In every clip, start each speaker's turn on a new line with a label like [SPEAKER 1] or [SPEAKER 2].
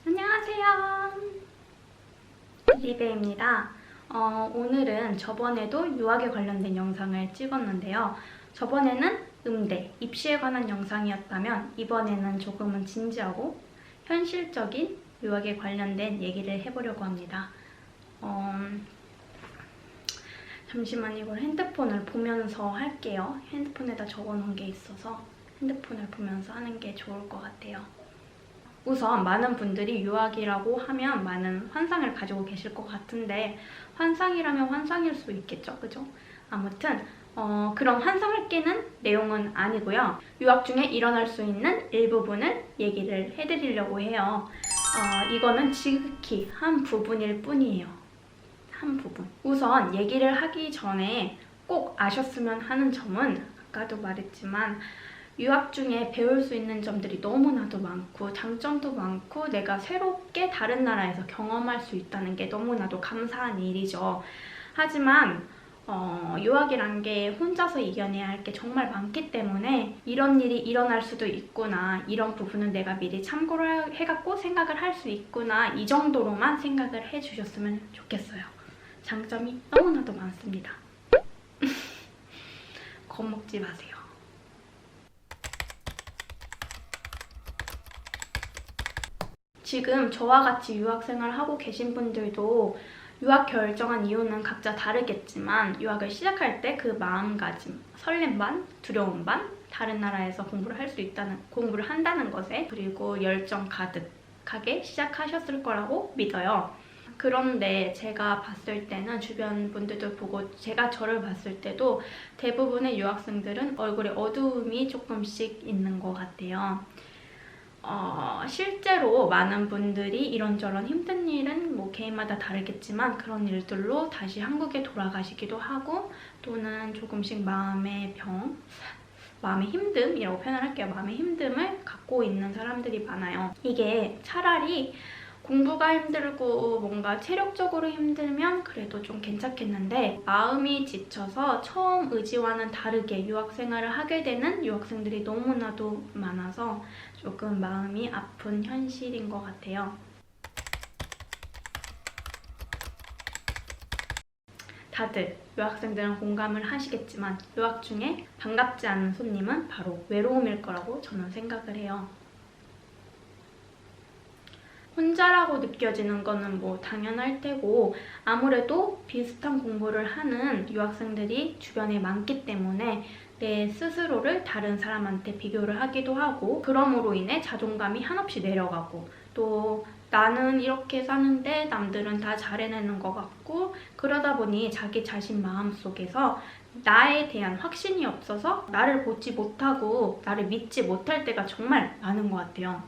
[SPEAKER 1] 안녕하세요. 리베입니다. 오늘은 저번에도 유학에 관련된 영상을 찍었는데요. 저번에는 음대, 입시에 관한 영상이었다면 이번에는 조금은 진지하고 현실적인 유학에 관련된 얘기를 해보려고 합니다. 잠시만 이걸 핸드폰을 보면서 할게요. 핸드폰에다 적어놓은 게 있어서 핸드폰을 보면서 하는 게 좋을 것 같아요. 우선 많은 분들이 유학이라고 하면 많은 환상을 가지고 계실 것 같은데 환상이라면 환상일 수 있겠죠, 그죠? 아무튼 그런 환상을 깨는 내용은 아니고요. 유학 중에 일어날 수 있는 일부분을 얘기를 해드리려고 해요. 이거는 지극히 한 부분일 뿐이에요. 한 부분. 우선 얘기를 하기 전에 꼭 아셨으면 하는 점은 아까도 말했지만 유학 중에 배울 수 있는 점들이 너무나도 많고 장점도 많고 내가 새롭게 다른 나라에서 경험할 수 있다는 게 너무나도 감사한 일이죠. 하지만 유학이란 게 혼자서 이겨내야 할 게 정말 많기 때문에 이런 일이 일어날 수도 있구나, 이런 부분은 내가 미리 참고를 해갖고 생각을 할 수 있구나, 이 정도로만 생각을 해주셨으면 좋겠어요. 장점이 너무나도 많습니다. 겁먹지 마세요. 지금 저와 같이 유학생활을 하고 계신 분들도 유학 결정한 이유는 각자 다르겠지만 유학을 시작할 때 그 마음가짐, 설렘 반, 두려움 반, 다른 나라에서 공부를 한다는 것에 그리고 열정 가득하게 시작하셨을 거라고 믿어요. 그런데 제가 봤을 때는 주변 분들도 보고 제가 저를 봤을 때도 대부분의 유학생들은 얼굴에 어두움이 조금씩 있는 것 같아요. 실제로 많은 분들이 이런저런 힘든 일은 뭐 개인마다 다르겠지만 그런 일들로 다시 한국에 돌아가시기도 하고 또는 조금씩 마음의 힘듦이라고 표현을 할게요. 마음의 힘듦을 갖고 있는 사람들이 많아요. 이게 차라리 공부가 힘들고 뭔가 체력적으로 힘들면 그래도 좀 괜찮겠는데 마음이 지쳐서 처음 의지와는 다르게 유학생활을 하게 되는 유학생들이 너무나도 많아서 조금 마음이 아픈 현실인 것 같아요. 다들 유학생들은 공감을 하시겠지만 유학 중에 반갑지 않은 손님은 바로 외로움일 거라고 저는 생각을 해요. 혼자라고 느껴지는 거는 뭐 당연할 테고 아무래도 비슷한 공부를 하는 유학생들이 주변에 많기 때문에 내 스스로를 다른 사람한테 비교를 하기도 하고 그럼으로 인해 자존감이 한없이 내려가고 또 나는 이렇게 사는데 남들은 다 잘 해내는 것 같고 그러다 보니 자기 자신 마음속에서 나에 대한 확신이 없어서 나를 보지 못하고 나를 믿지 못할 때가 정말 많은 것 같아요.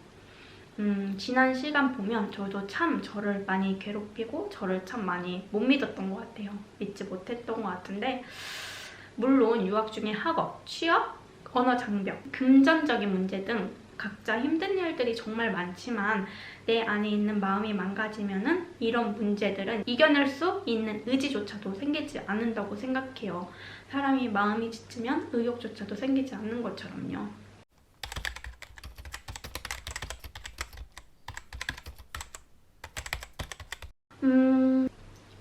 [SPEAKER 1] 지난 시간 보면 저도 참 저를 많이 괴롭히고 저를 참 많이 못 믿었던 것 같아요. 믿지 못했던 것 같은데 물론 유학 중에 학업, 취업, 언어 장벽, 금전적인 문제 등 각자 힘든 일들이 정말 많지만 내 안에 있는 마음이 망가지면은 이런 문제들은 이겨낼 수 있는 의지조차도 생기지 않는다고 생각해요. 사람이 마음이 지치면 의욕조차도 생기지 않는 것처럼요.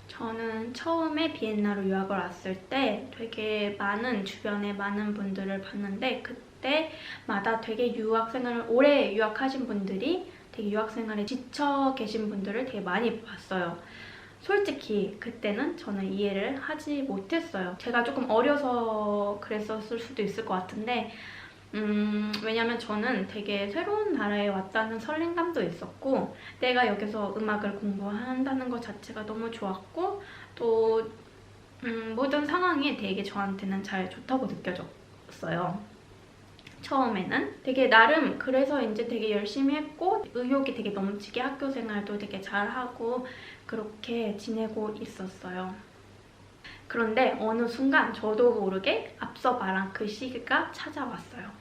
[SPEAKER 1] 저는 처음에 비엔나로 유학을 왔을 때 되게 주변에 많은 분들을 봤는데 그때마다 되게 오래 유학하신 분들이 되게 유학생활에 지쳐 계신 분들을 되게 많이 봤어요. 솔직히 그때는 저는 이해를 하지 못했어요. 제가 조금 어려서 그랬었을 수도 있을 것 같은데 왜냐면 저는 되게 새로운 나라에 왔다는 설렘감도 있었고 내가 여기서 음악을 공부한다는 것 자체가 너무 좋았고 또 모든 상황이 되게 저한테는 잘 좋다고 느껴졌어요. 처음에는 되게 나름 그래서 이제 되게 열심히 했고 의욕이 되게 넘치게 학교 생활도 되게 잘하고 그렇게 지내고 있었어요. 그런데 어느 순간 저도 모르게 앞서 말한 그 시기가 찾아왔어요.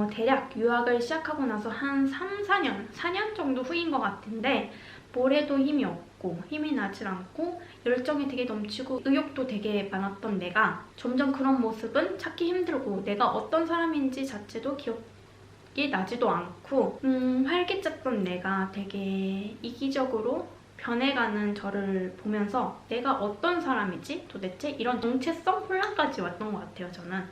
[SPEAKER 1] 대략 유학을 시작하고 나서 한 4년 정도 후인 것 같은데 뭘 해도 힘이 없고 힘이 나질 않고 열정이 되게 넘치고 의욕도 되게 많았던 내가 점점 그런 모습은 찾기 힘들고 내가 어떤 사람인지 자체도 활기가 나지도 않고 활기찼던 내가 되게 이기적으로 변해가는 저를 보면서 내가 어떤 사람이지? 도대체? 이런 정체성 혼란까지 왔던 것 같아요, 저는.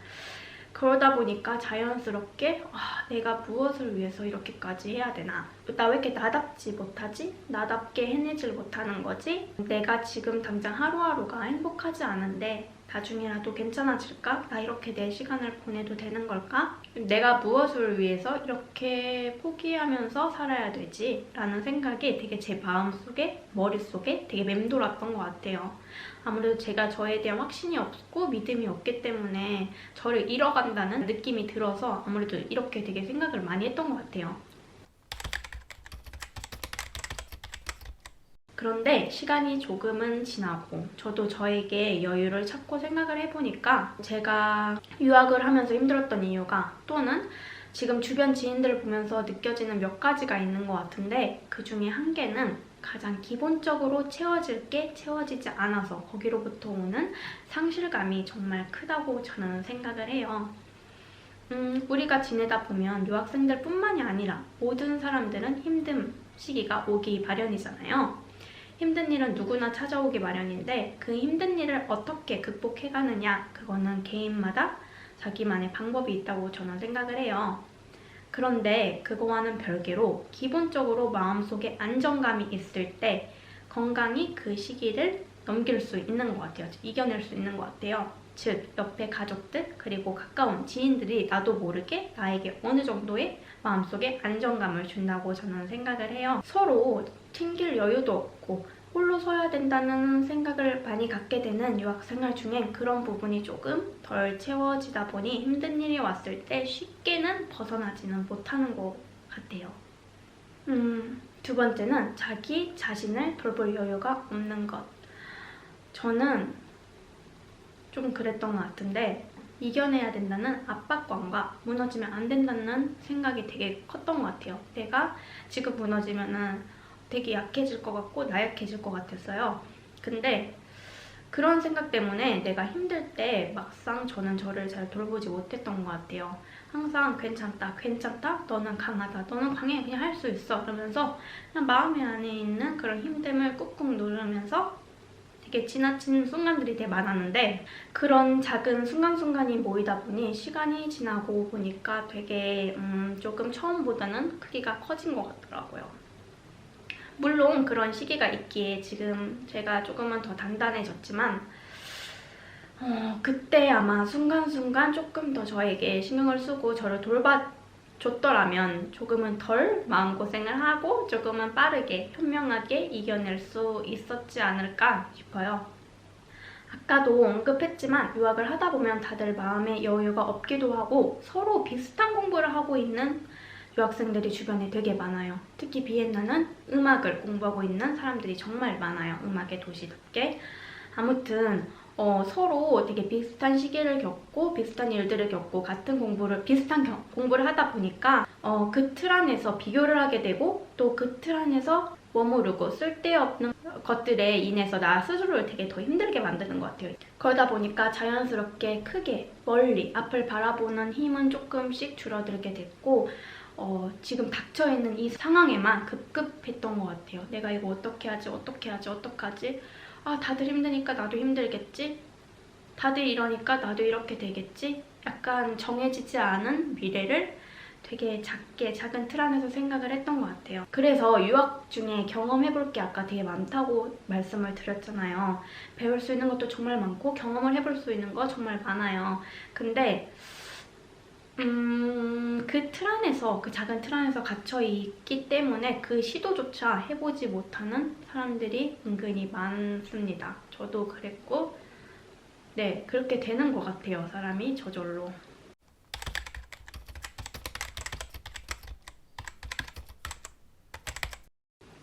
[SPEAKER 1] 그러다 보니까 자연스럽게 내가 무엇을 위해서 이렇게까지 해야 되나? 나 왜 이렇게 나답지 못하지? 나답게 해내질 못하는 거지? 내가 지금 당장 하루하루가 행복하지 않은데 나중에라도 괜찮아질까? 나 이렇게 내 시간을 보내도 되는 걸까? 내가 무엇을 위해서 이렇게 포기하면서 살아야 되지? 라는 생각이 되게 제 마음속에, 머릿속에 되게 맴돌았던 것 같아요. 아무래도 제가 저에 대한 확신이 없고 믿음이 없기 때문에 저를 잃어간다는 느낌이 들어서 아무래도 이렇게 되게 생각을 많이 했던 것 같아요. 그런데 시간이 조금은 지나고 저도 저에게 여유를 찾고 생각을 해보니까 제가 유학을 하면서 힘들었던 이유가 또는 지금 주변 지인들을 보면서 느껴지는 몇 가지가 있는 것 같은데 그 중에 한 개는 가장 기본적으로 채워질 게 채워지지 않아서 거기로부터 오는 상실감이 정말 크다고 저는 생각을 해요. 우리가 지내다 보면 유학생들 뿐만이 아니라 모든 사람들은 힘든 시기가 오기 마련이잖아요. 힘든 일은 누구나 찾아오기 마련인데 그 힘든 일을 어떻게 극복해가느냐 그거는 개인마다 자기만의 방법이 있다고 저는 생각을 해요. 그런데 그거와는 별개로 기본적으로 마음속에 안정감이 있을 때 건강히 그 시기를 넘길 수 있는 것 같아요. 이겨낼 수 있는 것 같아요. 즉 옆에 가족들 그리고 가까운 지인들이 나도 모르게 나에게 어느 정도의 마음속에 안정감을 준다고 저는 생각을 해요. 서로 챙길 여유도 없고 홀로 서야 된다는 생각을 많이 갖게 되는 유학생활 중엔 그런 부분이 조금 덜 채워지다 보니 힘든 일이 왔을 때 쉽게는 벗어나지는 못하는 것 같아요. 두 번째는 자기 자신을 돌볼 여유가 없는 것. 저는 좀 그랬던 것 같은데 이겨내야 된다는 압박감과 무너지면 안 된다는 생각이 되게 컸던 것 같아요. 내가 지금 무너지면은 되게 약해질 것 같고 나약해질 것 같았어요. 근데 그런 생각 때문에 내가 힘들 때 막상 저는 저를 잘 돌보지 못했던 것 같아요. 항상 괜찮다, 괜찮다, 너는 강하다, 너는 강해, 그냥 할 수 있어 그러면서 그냥 마음 안에 있는 그런 힘듦을 꾹꾹 누르면서 되게 지나친 순간들이 되게 많았는데 그런 작은 순간순간이 모이다 보니 시간이 지나고 보니까 되게 조금 처음보다는 크기가 커진 것 같더라고요. 물론 그런 시기가 있기에 지금 제가 조금은 더 단단해졌지만 그때 아마 순간순간 조금 더 저에게 신경을 쓰고 저를 돌봐줬더라면 조금은 덜 마음고생을 하고 조금은 빠르게 현명하게 이겨낼 수 있었지 않을까 싶어요. 아까도 언급했지만 유학을 하다 보면 다들 마음에 여유가 없기도 하고 서로 비슷한 공부를 하고 있는 유학생들이 주변에 되게 많아요. 특히 비엔나는 음악을 공부하고 있는 사람들이 정말 많아요. 음악의 도시답게. 아무튼 서로 되게 비슷한 시기를 겪고 비슷한 일들을 겪고 같은 비슷한 공부를 하다 보니까 그 틀 안에서 비교를 하게 되고 또 그 틀 안에서 머무르고 쓸데없는 것들에 인해서 나 스스로를 되게 더 힘들게 만드는 것 같아요. 그러다 보니까 자연스럽게 크게 멀리 앞을 바라보는 힘은 조금씩 줄어들게 됐고 지금 닥쳐있는 이 상황에만 급급했던 것 같아요. 내가 이거 어떻게 하지? 어떡하지? 다들 힘드니까 나도 힘들겠지? 다들 이러니까 나도 이렇게 되겠지? 약간 정해지지 않은 미래를 되게 작은 틀 안에서 생각을 했던 것 같아요. 그래서 유학 중에 경험해볼 게 아까 되게 많다고 말씀을 드렸잖아요. 배울 수 있는 것도 정말 많고 경험을 해볼 수 있는 거 정말 많아요. 근데 그 틀 안에서, 그 작은 틀 안에서 갇혀있기 때문에 그 시도조차 해보지 못하는 사람들이 은근히 많습니다. 저도 그랬고, 네, 그렇게 되는 것 같아요. 사람이 저절로.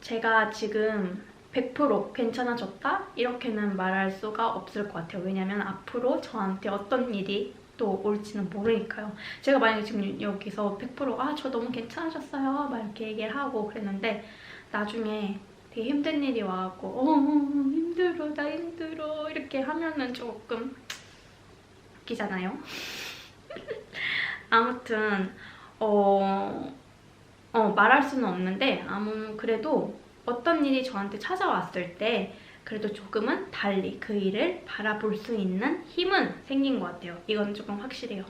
[SPEAKER 1] 제가 지금 100% 괜찮아졌다? 이렇게는 말할 수가 없을 것 같아요. 왜냐면 앞으로 저한테 어떤 일이 또 올지는 모르니까요. 제가 만약에 지금 여기서 100% 저 너무 괜찮아졌어요 막 이렇게 얘기를 하고 그랬는데 나중에 되게 힘든 일이 와갖고 힘들어 나 힘들어 이렇게 하면은 조금 웃기잖아요. 아무튼 말할 수는 없는데 그래도 어떤 일이 저한테 찾아왔을 때 그래도 조금은 달리 그 일을 바라볼 수 있는 힘은 생긴 것 같아요. 이건 조금 확실해요.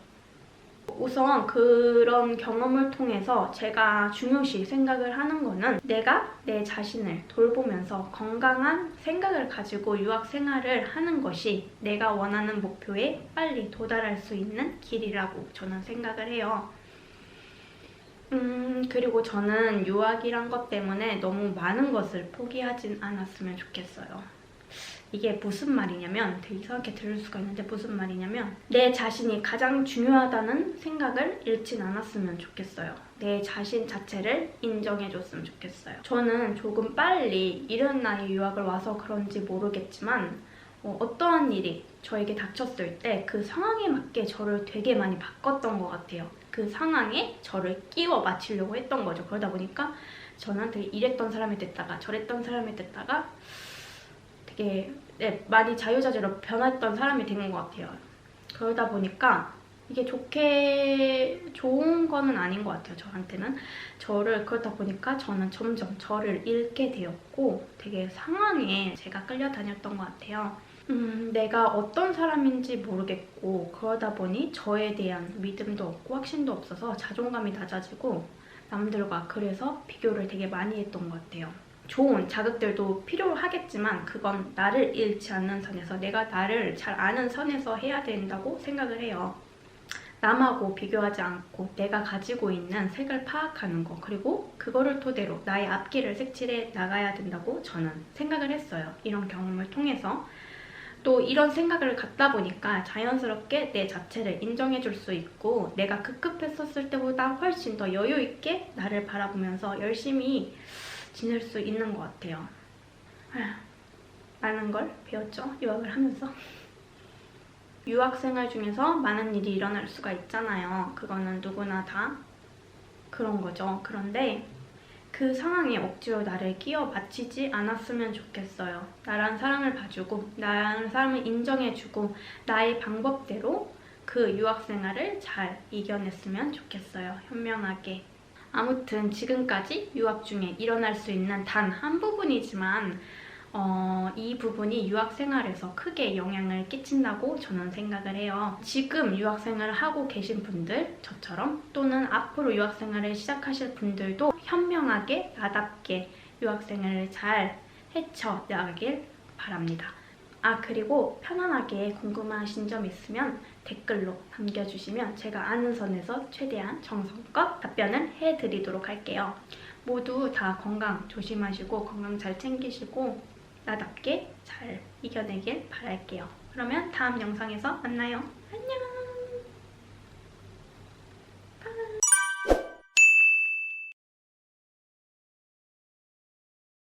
[SPEAKER 1] 우선 그런 경험을 통해서 제가 중요시 생각을 하는 거는 내가 내 자신을 돌보면서 건강한 생각을 가지고 유학 생활을 하는 것이 내가 원하는 목표에 빨리 도달할 수 있는 길이라고 저는 생각을 해요. 그리고 저는 유학이란 것 때문에 너무 많은 것을 포기하진 않았으면 좋겠어요. 이게 무슨 말이냐면, 되게 이상하게 들을 수가 있는데 무슨 말이냐면, 내 자신이 가장 중요하다는 생각을 잃진 않았으면 좋겠어요. 내 자신 자체를 인정해줬으면 좋겠어요. 저는 조금 빨리 이른 나이에 유학을 와서 그런지 모르겠지만 어떠한 일이 저에게 닥쳤을 때 그 상황에 맞게 저를 되게 많이 바꿨던 것 같아요. 그 상황에 저를 끼워 맞추려고 했던 거죠. 그러다 보니까 저는 되게 이랬던 사람이 됐다가 저랬던 사람이 됐다가 되게 많이 자유자재로 변했던 사람이 된 것 같아요. 그러다 보니까 이게 좋은 거는 아닌 것 같아요. 저한테는. 그러다 보니까 저는 점점 저를 잃게 되었고 되게 상황에 제가 끌려다녔던 것 같아요. 내가 어떤 사람인지 모르겠고 그러다 보니 저에 대한 믿음도 없고 확신도 없어서 자존감이 낮아지고 남들과 그래서 비교를 되게 많이 했던 것 같아요. 좋은 자극들도 필요하겠지만 그건 나를 잃지 않는 선에서 내가 나를 잘 아는 선에서 해야 된다고 생각을 해요. 남하고 비교하지 않고 내가 가지고 있는 색을 파악하는 거, 그리고 그거를 토대로 나의 앞길을 색칠해 나가야 된다고 저는 생각을 했어요. 이런 경험을 통해서. 또 이런 생각을 갖다 보니까 자연스럽게 내 자체를 인정해줄 수 있고 내가 급급했었을 때보다 훨씬 더 여유 있게 나를 바라보면서 열심히 지낼 수 있는 것 같아요. 많은 걸 배웠죠, 유학을 하면서. 유학생활 중에서 많은 일이 일어날 수가 있잖아요. 그거는 누구나 다 그런 거죠. 그런데 그 상황에 억지로 나를 끼워 맞추지 않았으면 좋겠어요. 나란 사람을 봐주고 나라는 사람을 인정해주고 나의 방법대로 그 유학생활을 잘 이겨냈으면 좋겠어요. 현명하게. 아무튼 지금까지 유학 중에 일어날 수 있는 단 한 부분이지만 이 부분이 유학생활에서 크게 영향을 끼친다고 저는 생각을 해요. 지금 유학생활을 하고 계신 분들, 저처럼 또는 앞으로 유학생활을 시작하실 분들도 현명하게 나답게 유학생활을 잘 헤쳐나가길 바랍니다. 그리고 편안하게 궁금하신 점 있으면 댓글로 남겨주시면 제가 아는 선에서 최대한 정성껏 답변을 해드리도록 할게요. 모두 다 건강 조심하시고 건강 잘 챙기시고 나답게 잘 이겨내길 바랄게요. 그러면 다음 영상에서 만나요. 안녕!